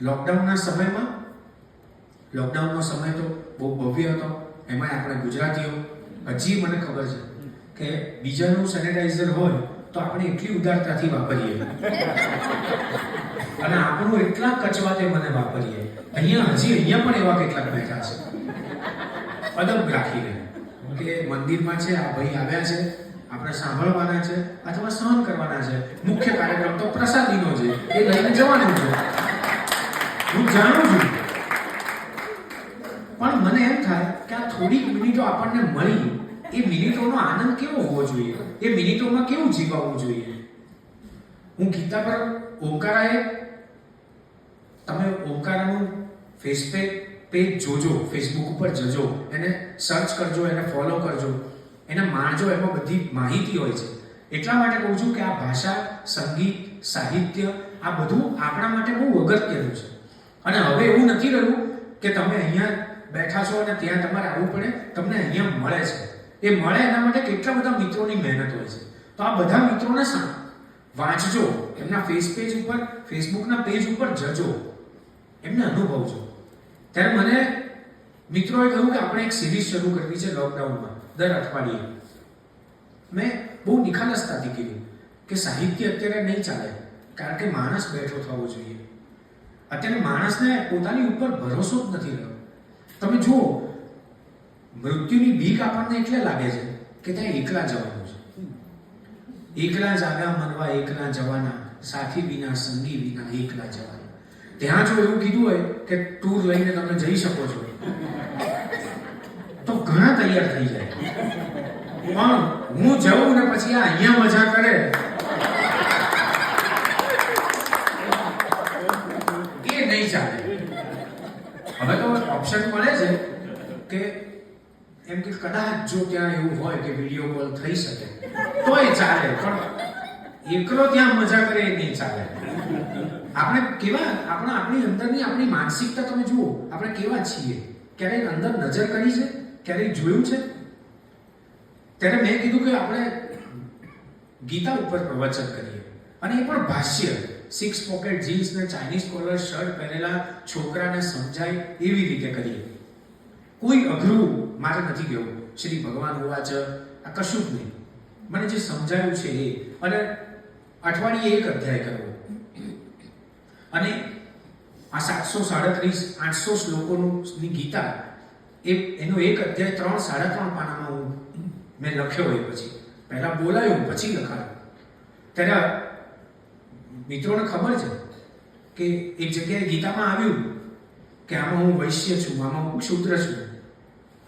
લોકડાઉનનો સમય તો બહુ ભવ્ય હતો. એમાં આપણે ગુજરાતીઓ, હજી મને ખબર છે કે બીજાનું સેનેટાઈઝર હોય તો આપણે એટલી ઉદારતાથી વાપરીએ અને આપણું એટલા કચવાતે મને વાપરીએ. અહીંયા પણ એવા કેટલાક બેઠા છે અદબ રાખીને કે મંદિરમાં છે, આ ભાઈ આવ્યા છે, આપણે સાંભળવાના છે અથવા સહન કરવાના છે. મુખ્ય કાર્યક્રમ તો પ્રસાદીનો છે, એ લઈને જવાનું છે. હું જાણું છું, પણ મને એમ થાય કે આ થોડીક મિનિટો આપણને મળી, એ મિનિટોનો આનંદ કેવો હોવો જોઈએ, એ મિનિટોમાં કેવું જીવવું જોઈએ. હું ગીતા પર ઓમકારાએ, તમે ઓમકારાનું પેજ જોજો, ફેસબુક ઉપર જજો, એને સર્ચ કરજો, એને ફોલો કરજો, એને માણજો. એમાં બધી માહિતી હોય છે. એટલા માટે કહું છું કે આ ભાષા, સંગીત, સાહિત્ય આ બધું આપણા માટે બહુ અગત્યનું છે. અને હવે એવું નથી રહ્યું કે તમે અહીંયા બેઠા છો અને ત્યાં તમારે આવવું પડે. તમને અહીંયા મળે છે. એ મળે એના માટે કેટલા બધા મિત્રોની મહેનત હોય છે. તો આ બધા મિત્રોને વાંચજો, એમના ફેસબુકના પેજ ઉપર જજો, એમને અનુભવજો. ત્યારે મને મિત્રોએ કહ્યું કે આપણે એક સિરીઝ શરૂ કરવી છે લોકડાઉનમાં, દર અઠવાડિયે. મેં બહુ નિખાલસતાથી કીધું કે સાહિત્ય અત્યારે નહીં ચાલે, કારણ કે માણસ બેઠો થવો જોઈએ. અત્યારે માણસને પોતાની ઉપર ભરોસો જ નથી રહ્યો. તમે જુઓ, મૃત્યુની બીક આપણને એટલે લાગે છે કે ત્યાં એકલા જવાનું છે. એકલા જાગ્યા મનવા એકલા જવાના, સાથી વિના સંગી વિના એકલા જવાના. ત્યાં જો એવું કીધું હોય કે ટૂર લઈને તમે જઈ શકો છો તો ઘણા તૈયાર થઈ જાય. પણ હું જઉં ને પછી આ અહીંયા મજા કરે, એ નહીં ચાલે. હવે તો ઓપ્શન મળે છે કે એમ કે કદાચ જો ત્યાં એવું હોય કે વિડીયો કોલ થઈ શકે તો એ ચાલે, પણ એકલો ત્યાં મજા કરે એ નહીં ચાલે. આપણે કેવા, આપણી અંદરની આપણી માનસિકતા તમે જુઓ, આપણે કેવા છીએ. ક્યારેય અંદર નજર કરી છે, ક્યારેય જોયું છે? ત્યારે મેં કીધું કે આપણે ગીતા ઉપર પ્રવચન કરીએ, અને એ પણ ભાષ્ય. 6 પોકેટ જીન્સ ને ચાઇનીઝ કોલર શર્ટ પહેરેલા છોકરાને સમજાય એવી રીતે કરીએ. કોઈ અઘરું મારે નથી કહેવું. શ્રી ભગવાન હોવા છે આ કશું જ નહીં. મને જે સમજાયું છે એ, અને અઠવાડિયે એક અધ્યાય કરવો. અને આ 737-800 શ્લોકોની ગીતા, એનો એક અધ્યાય 3-3.5 પાનામાં મેં લખ્યો હોય. પછી પહેલા બોલાયું, પછી લખાયું. ત્યારે મિત્રોને ખબર છે કે એક જગ્યાએ ગીતામાં આવ્યું કે આમાં હું વૈશ્ય છું, આમાં હું શૂદ્ર છું,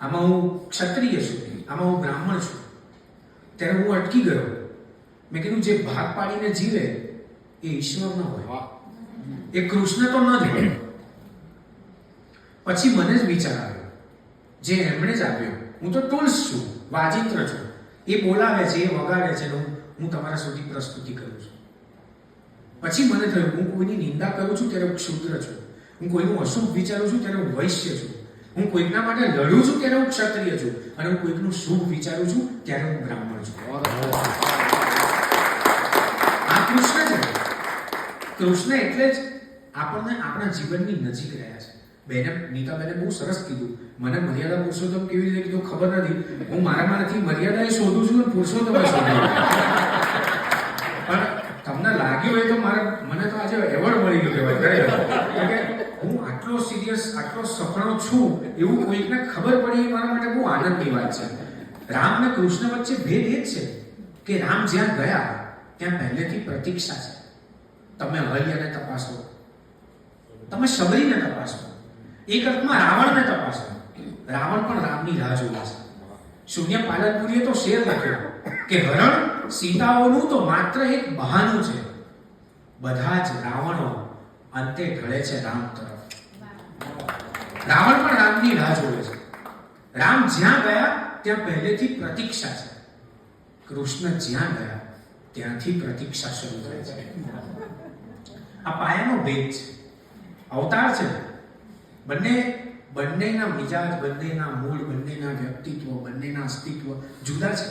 આમાં હું ક્ષત્રિય છું, આમાં હું બ્રાહ્મણ છું. ત્યારે હું અટકી ગયો. મેં કીધું જે ભાગ પાડીને જીવે એ ઈશ્વર ન હોય, એ કૃષ્ણ તો ન જ હોય. પછી મને જ વિચાર આવ્યો, જે એમણે જ આપ્યો. હું તો ટૂલ્સ છું, વાજિત્ર છું. એ બોલાવે છે, એ વગાડે છે, હું તમારા સુધી પ્રસ્તુતિ કરું છું. પછી મને થયું, હું કોઈની નિંદા કરું છું ત્યારે હું ક્ષુદ્ર છું, હું કોઈનું અશુભ વિચારું છું ત્યારે હું વૈશ્ય છું, હું કોઈકના માટે લડું છું ત્યારે હું ક્ષત્રિય છું, અને હું કોઈકનું શુભ વિચારું છું ત્યારે હું બ્રાહ્મણ છું. આ કૃષ્ણ છે. કૃષ્ણ એટલે જ આપણને આપણા જીવનની નજીક રહ્યા છે. નીતાબેને બહુ સરસ કીધું. મને મર્યાદા પુરુષોત્તમ કેવી રીતે કીધું ખબર નથી. હું મારામાં નથી મર્યાદા એ શોધું છું, પુરુષોત્તમ શોધું. પણ તમને લાગ્યું હોય તો મને તો આજે એવોર્ડ મળી ગયો કહેવાય. કે હું આટલો સિરિયસ, આટલો સફળ છું એવું કોઈકને ખબર પડી, એ મારા માટે બહુ આનંદની વાત છે. રામ અને કૃષ્ણ વચ્ચે ભેદ એ જ છે કે રામ જ્યાં ગયા ત્યાં પહેલેથી પ્રતીક્ષા છે. તમે અહલ્યાને તપાસો, તમે શબરીને તપાસો, એક અર્થમાં રાવણને તપાસો. રાવણ પણ રામની રાહ જોવે છે. શૂન્ય પાલનપુરીએ તો શેર લખ્યો કે હરણ સીતાઓનું તો માત્ર એક બહાનું છે, બધા જ રાવણો અંતે ઢળે છે રામ તરફ. રાવણ પણ રામની રાહ જોવે છે. રામ જ્યાં ગયા ત્યાં પહેલેથી પ્રતીક્ષા છે. કૃષ્ણ જ્યાં ગયા ત્યાંથી પ્રતીક્ષા શરૂ થાય છે. આ પાયાનો ભેદ છે. અવતાર છે. બંનેના મિજાજ, બંનેના મૂળ, બંનેના વ્યક્તિત્વ, બંનેના અસ્તિત્વ જુદા છે.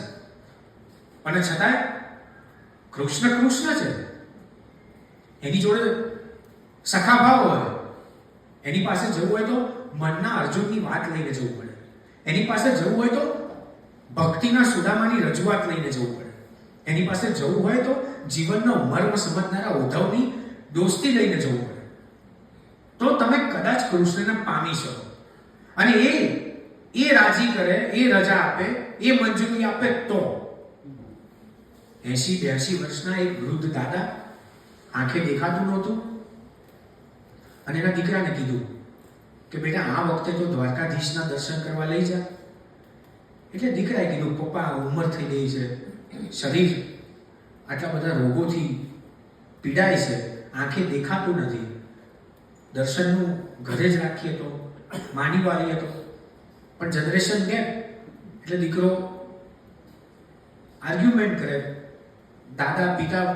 અને છતાંય કૃષ્ણ છે. એની જોડે સખાભાવ હોય, એની પાસે જવું હોય તો મનના અર્જુનની વાત લઈને જવું પડે. એની પાસે જવું હોય તો ભક્તિના સુદામાની રજૂઆત લઈને જવું પડે. એની પાસે જવું હોય તો જીવનનો મર્મ સમજનારા ઉદ્ધવની દોસ્તી લઈને જવું પડે. તો તમે કદાચ કૃષ્ણને પામી શકો. અને એ રાજી કરે, એ રજા આપે, એ મંજૂરી આપે તો 80-82 વર્ષના એક વૃદ્ધ દાદા, આંખે દેખાતું નહોતું, અને એના દીકરાને કીધું કે બેટા આ વખતે તો દ્વારકાધીશના દર્શન કરવા લઈ જા. એટલે દીકરાએ કીધું પપ્પા ઉંમર થઈ ગઈ છે, શરીર આટલા બધા રોગોથી પીડાય છે, આંખે દેખાતું નથી, દર્શનનું ઘરે જ રાખીએ તો, માની વાળીએ તો. પણ જનરેશન ગેપ એટલે દીકરો આર્ગ્યુમેન્ટ કરે, દાદા પિતા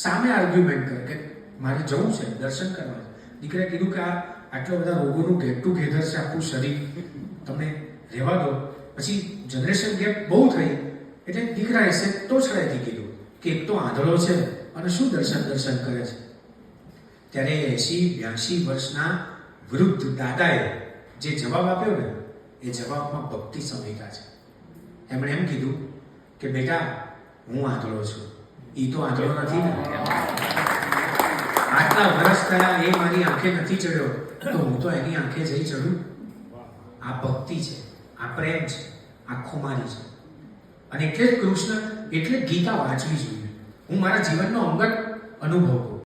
સામે આર્ગ્યુમેન્ટ કરે કે મારે જવું છે, દર્શન કરવા છે. દીકરાએ કીધું કે આટલા બધા રોગોનું ગેટ ટુગેધર છે આખું શરીર, તમે રહેવા દો. પછી જનરેશન ગેપ બહુ થઈ એટલે દીકરાએ તોછડાઈથી કીધું કે એક તો આંધળો છે અને શું દર્શન કરે છે. ત્યારે 80-82 વર્ષના વૃદ્ધ દાદાએ જે જવાબ આપ્યો ને, એ જવાબમાં ભક્તિ સમેટા છે. એમણે એમ કીધું કે બેટા હું આંધળો છું, એ તો આંધળો નથી ને. આટલા વર્ષ થયા એ મારી આંખે નથી ચડ્યો તો હું તો એની આંખે જઈ ચડું. આ ભક્તિ છે, આ પ્રેમ છે, આ ખુમારી છે. અને એટલે જ કૃષ્ણ, એટલે ગીતા વાંચવી જોઈએ. હું મારા જીવનનો અંગત અનુભવ